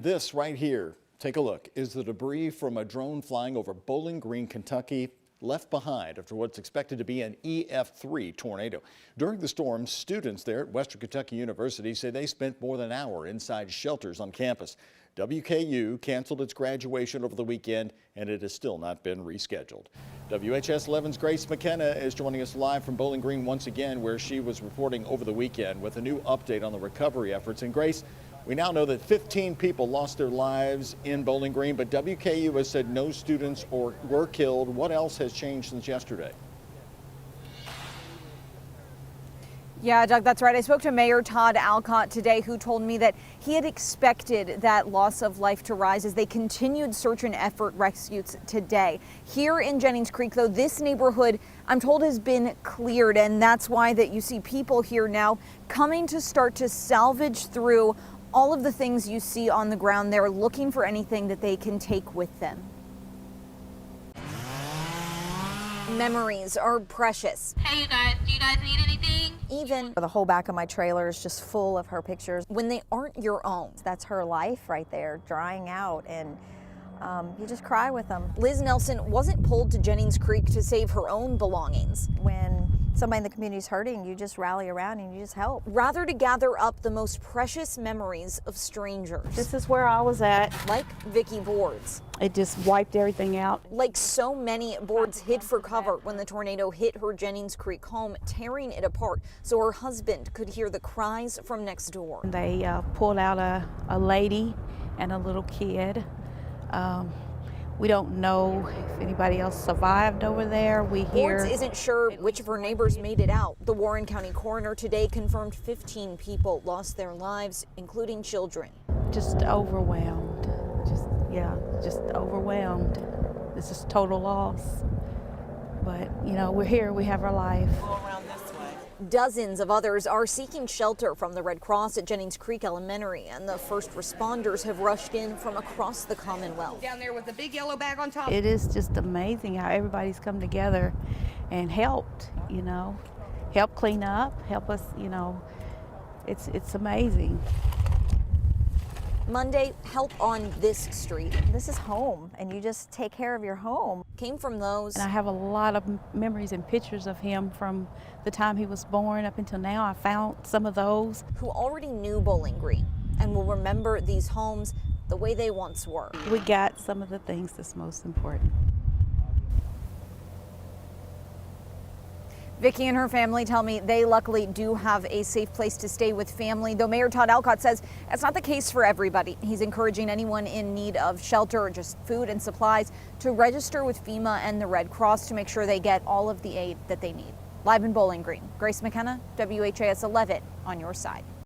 This right here, take a look, is the debris from a drone flying over Bowling Green, Kentucky, left behind after what's expected to be an EF3 tornado. During the storm, students there at Western Kentucky University say they spent more than an hour inside shelters on campus. WKU canceled its graduation over the weekend, and it has still not been rescheduled. WHS 11's Grace McKenna is joining us live from Bowling Green once again, where she was reporting over the weekend with a new update on the recovery efforts. And Grace, we now know that 15 people lost their lives in Bowling Green, but WKU has said no students were killed. What else has changed since yesterday? Yeah, Doug, that's right. I spoke to Mayor Todd Alcott today, who told me that he had expected that loss of life to rise as they continued search and effort rescues today. Here in Jennings Creek, though, this neighborhood, I'm told, has been cleared, and that's why that you see people here now coming to start to salvage through all of the things you see on the ground there, looking for anything that they can take with them. Memories are precious. Hey, you guys, do you guys need anything? Even The whole back of my trailer is just full of her pictures. when they aren't your own. That's her life right there, drying out, and you just cry with them. Liz Nelson wasn't pulled to Jennings Creek to save her own belongings, When somebody in the community is hurting, you just rally around and you just help. rather to gather up the most precious memories of strangers. This is where I was at. Like Vicky Boards. It just wiped everything out. Like so many, Boards hid for cover when the tornado hit her Jennings Creek home, tearing it apart so her husband could hear the cries from next door. They pulled out a lady and a little kid. We don't know if anybody else survived over there. We hear Boards isn't sure which of her neighbors made it out. The Warren County coroner today confirmed 15 people lost their lives, including children. just overwhelmed. Just overwhelmed. This is total loss. But you know, we're here. We have our life. Dozens of others are seeking shelter from the Red Cross at Jennings Creek Elementary, and the first responders have rushed in from across the Commonwealth. Down there with the big yellow bag on top. It is just amazing how everybody's come together and helped, you know, help clean up, help us, you know, it's amazing. Monday, help on this street This is home, and you just take care of your home. came from those And I have a lot of memories and pictures of him from the time he was born up until now. I found some of those. who already knew Bowling Green and will remember these homes the way they once were. We got some of the things that's most important. Vicky and her family tell me they luckily do have a safe place to stay with family, though Mayor Todd Alcott says that's not the case for everybody. He's encouraging anyone in need of shelter or just food and supplies to register with FEMA and the Red Cross to make sure they get all of the aid that they need. Live in Bowling Green, Grace McKenna, WHAS 11 on your side.